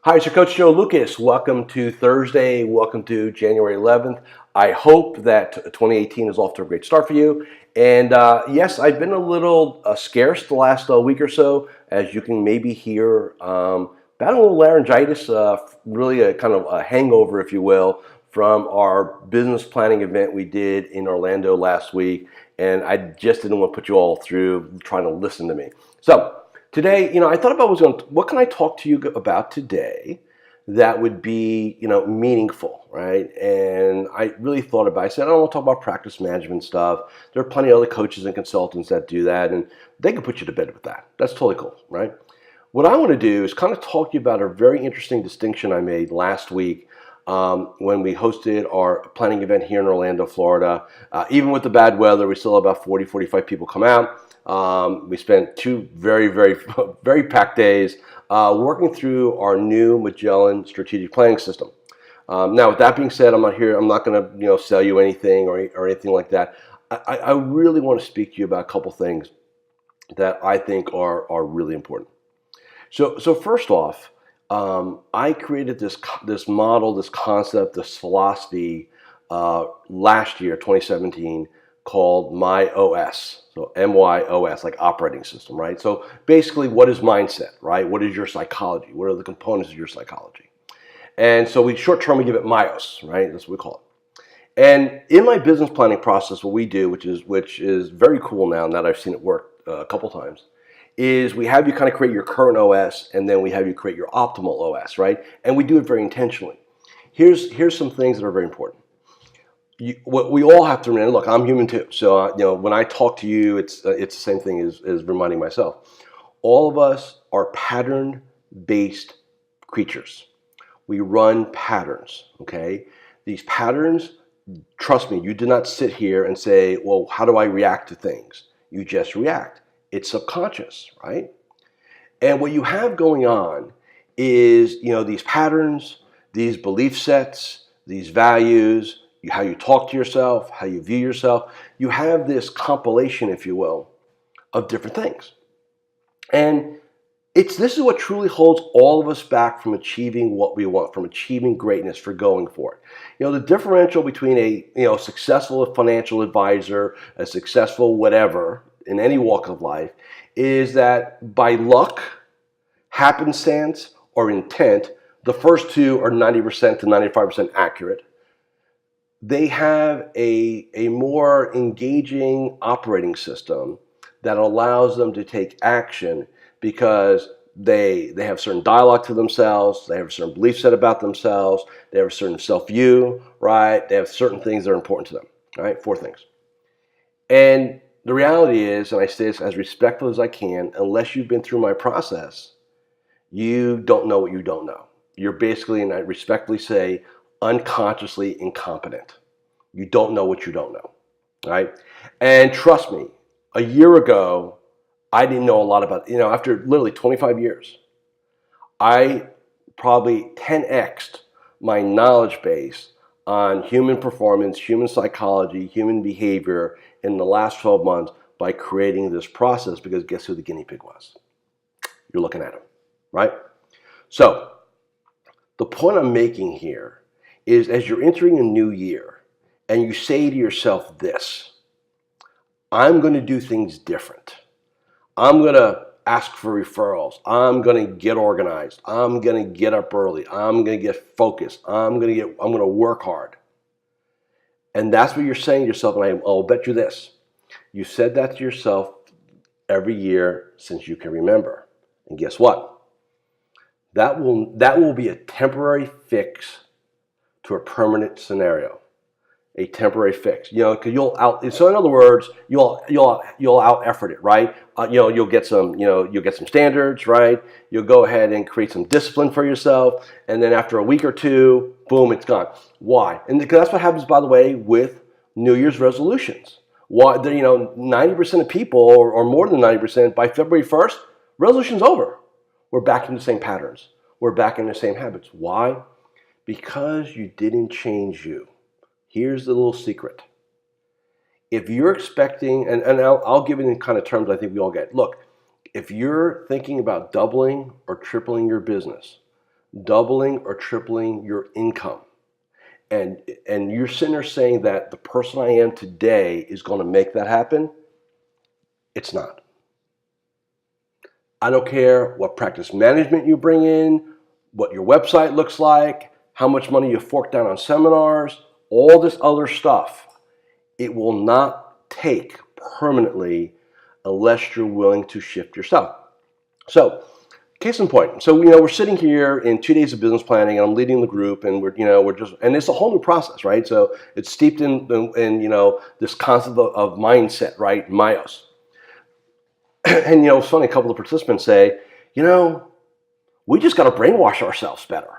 Hi, it's your coach Joe Lucas. Welcome to Thursday. Welcome to January 11th. I hope that 2018 is off to a great start for you. And yes, I've been a little scarce the last week or so, as you can maybe hear. Battling a little laryngitis, really a kind of a hangover, if you will, from our business planning event we did in Orlando last week. And I just didn't want to put you all through trying to listen to me. So, today, I thought about what can I talk to you about today that would be, meaningful, right? And I really thought about it. I said, I don't want to talk about practice management stuff. There are plenty of other coaches and consultants that do that, and they can put you to bed with that. That's totally cool, right? What I want to do is kind of talk to you about a very interesting distinction I made last week when we hosted our planning event here in Orlando, Florida. Even with the bad weather, we still had about 40, 45 people come out. We spent two very, very, very packed days working through our new Magellan strategic planning system. Now, with that being said, I'm not going to sell you anything or anything like that. I really want to speak to you about a couple things that I think are really important. So first off, I created this model, this concept, this philosophy last year, 2017, called MyOS. So MYOS, like operating system, right? So basically, what is mindset, right? What is your psychology? What are the components of your psychology? And so short term, we give it MyOS, right? That's what we call it. And in my business planning process, what we do, which is very cool now that I've seen it work a couple times, is we have you kind of create your current OS, and then we have you create your optimal OS, right? And we do it very intentionally. Here's some things that are very important. What we all have to remember. Look, I'm human too, so when I talk to you, it's the same thing as reminding myself. All of us are pattern-based creatures. We run patterns. Okay, these patterns. Trust me, you do not sit here and say, "Well, how do I react to things?" You just react. It's subconscious, right? And what you have going on is, these patterns, these belief sets, these values, how you talk to yourself, how you view yourself. You have this compilation, if you will, of different things. And this is what truly holds all of us back from achieving what we want, from achieving greatness, for going for it. The differential between a successful financial advisor, a successful whatever, in any walk of life, is that by luck, happenstance, or intent, the first two are 90% to 95% accurate. They have a more engaging operating system that allows them to take action because they have certain dialogue to themselves, they have a certain belief set about themselves, they have a certain self-view, right? They have certain things that are important to them, right? 4 things. And the reality is, and I say this as respectful as I can, unless you've been through my process, you don't know what you don't know. You're basically, and I respectfully say, unconsciously incompetent. You don't know what you don't know, right? And trust me, a year ago, I didn't know a lot about, after literally 25 years, I probably 10x'd my knowledge base on human performance, human psychology, human behavior in the last 12 months by creating this process, because guess who the guinea pig was? You're looking at him, right? So the point I'm making here is, as you're entering a new year and you say to yourself this: I'm going to do things different. I'm going to ask for referrals. I'm going to get organized. I'm going to get up early. I'm going to get focused. I'm going to work hard. And that's what you're saying to yourself. And I'll bet you this: you said that to yourself every year since you can remember. And guess what? That will be a temporary fix to a permanent scenario. A temporary fix, because so in other words, you'll out effort it, right? You'll get some standards, right? You'll go ahead and create some discipline for yourself, and then after a week or two, boom, it's gone. Why? And because that's what happens, by the way, with New Year's resolutions. Why? 90% of people, or more than 90%, by February 1st, resolution's over. We're back in the same patterns. We're back in the same habits. Why? Because you didn't change you. Here's the little secret. If you're expecting, and I'll give it in kind of terms I think we all get. Look, if you're thinking about doubling or tripling your business doubling or tripling your income. And you're sitting there saying that the person I am today is going to make that happen. It's not. I don't care what practice management you bring in, what your website looks like, how much money you fork down on seminars, all this other stuff. It will not take permanently unless you're willing to shift yourself. So, case in point. So, we're sitting here in 2 days of business planning, and I'm leading the group, and we're just, and it's a whole new process, right? So, it's steeped in this concept of mindset, right? Myos. And it's funny, a couple of participants say, we just got to brainwash ourselves better.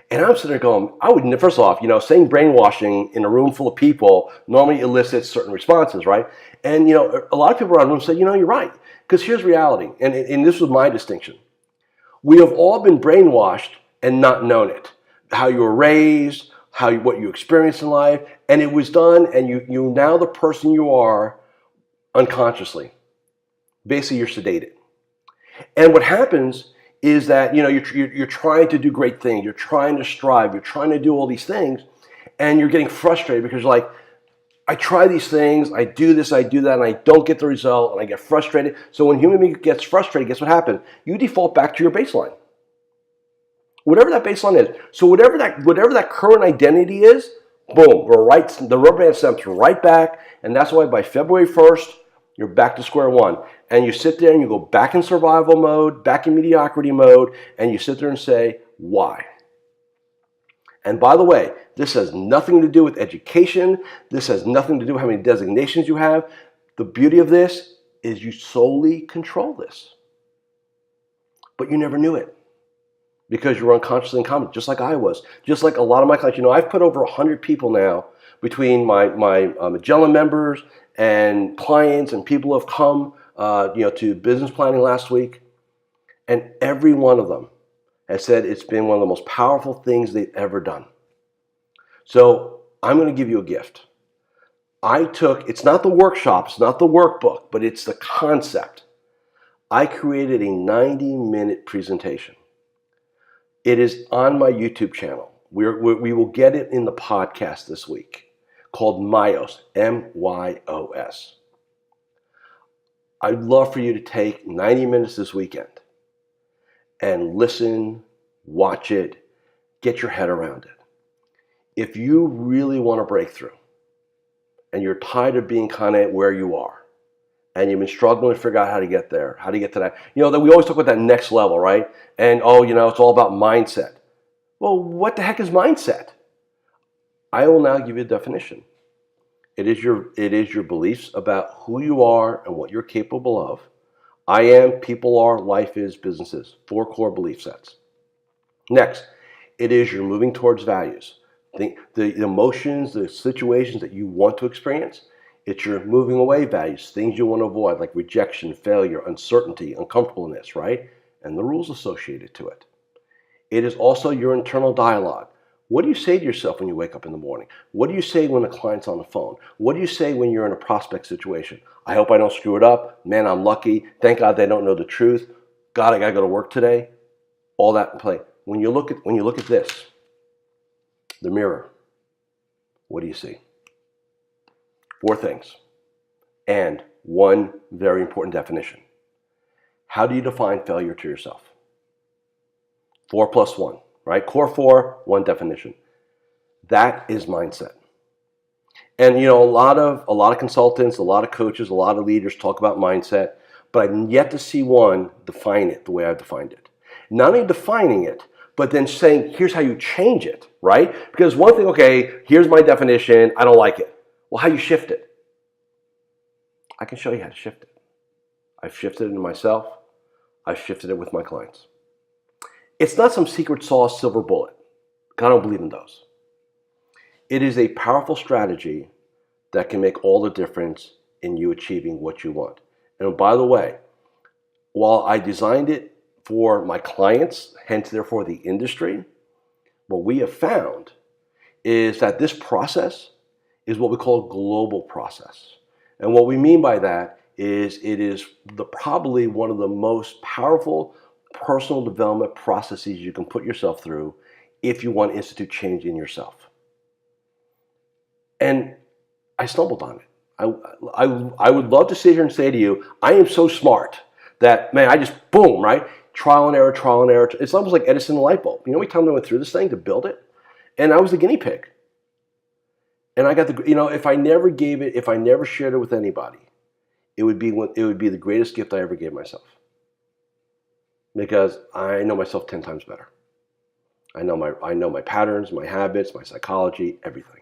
And I'm sitting there going, first off, saying brainwashing in a room full of people normally elicits certain responses, right? And, a lot of people around the room say, you're right. Because here's reality, and this was my distinction. We have all been brainwashed and not known it. How you were raised, what you experienced in life, and it was done, and you now the person you are unconsciously. Basically, you're sedated. And what happens is that you're trying to do great things, you're trying to strive, you're trying to do all these things, and you're getting frustrated because you're like, I try these things, I do this, I do that, and I don't get the result, and I get frustrated. So when a human being gets frustrated, guess what happens? You default back to your baseline. Whatever that baseline is. So whatever that current identity is, boom, the rubber band steps right back, and that's why by February 1st, you're back to square one. And you sit there and you go back in survival mode, back in mediocrity mode, and you sit there and say, why? And by the way, this has nothing to do with education. This has nothing to do with how many designations you have. The beauty of this is you solely control this. But you never knew it because you were unconsciously incompetent, just like I was. Just like a lot of my clients. I've put over 100 people now between my Magellan members and clients and people who have come to business planning last week. And every one of them has said it's been one of the most powerful things they've ever done. So I'm going to give you a gift. It's not the workshop, it's not the workbook, but it's the concept. I created a 90-minute presentation. It is on my YouTube channel. We will get it in the podcast this week, called Myos, M-Y-O-S. I'd love for you to take 90 minutes this weekend and listen, watch it, get your head around it. If you really want to break through and you're tired of being kind of where you are and you've been struggling to figure out how to get there, how to get to that, that we always talk about that next level, right? And it's all about mindset. Well, what the heck is mindset? I will now give you a definition. It is your beliefs about who you are and what you're capable of. I am, people are, life is, businesses. 4 core belief sets. Next, it is your moving towards values. The emotions, the situations that you want to experience. It's your moving away values, things you want to avoid, like rejection, failure, uncertainty, uncomfortableness, right? And the rules associated to it. It is also your internal dialogue. What do you say to yourself when you wake up in the morning? What do you say when a client's on the phone? What do you say when you're in a prospect situation? I hope I don't screw it up. Man, I'm lucky. Thank God they don't know the truth. God, I gotta go to work today. All that in play. When you look at this, the mirror, what do you see? 4 things. And one very important definition. How do you define failure to yourself? 4 plus 1. Right? Core 4, 1 definition. That is mindset. And a lot of consultants, a lot of coaches, a lot of leaders talk about mindset, but I've yet to see one define it the way I've defined it. Not only defining it, but then saying, here's how you change it, right? Because one thing, okay, here's my definition, I don't like it. Well, how you shift it? I can show you how to shift it. I've shifted it in myself. I've shifted it with my clients. It's not some secret sauce silver bullet. I don't believe in those. It is a powerful strategy that can make all the difference in you achieving what you want. And by the way, while I designed it for my clients, hence therefore the industry, what we have found is that this process is what we call a global process. And what we mean by that is it is probably one of the most powerful personal development processes you can put yourself through if you want to institute change in yourself. And I stumbled on it. I would love to sit here and say to you, I am so smart that, man, I just, boom, right? Trial and error, trial and error. It's almost like Edison the light bulb. You know how many times I went through this thing to build it? And I was the guinea pig. And I got if I never gave it, if I never shared it with anybody, it would be the greatest gift I ever gave myself. Because I know myself 10 times better. I know my patterns, my habits, my psychology, everything.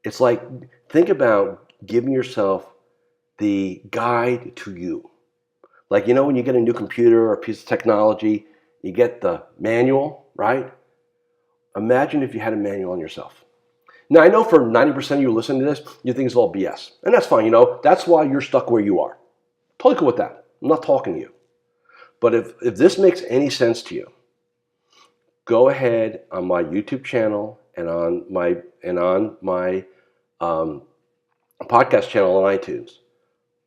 It's like, think about giving yourself the guide to you. Like, when you get a new computer or a piece of technology, you get the manual, right? Imagine if you had a manual on yourself. Now, I know for 90% of you listening to this, you think it's all BS. And that's fine, That's why you're stuck where you are. Totally cool with that. I'm not talking to you. But if this makes any sense to you, go ahead on my YouTube channel and on my podcast channel on iTunes.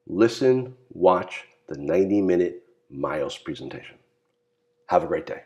Listen, watch the 90-minute Miles presentation. Have a great day.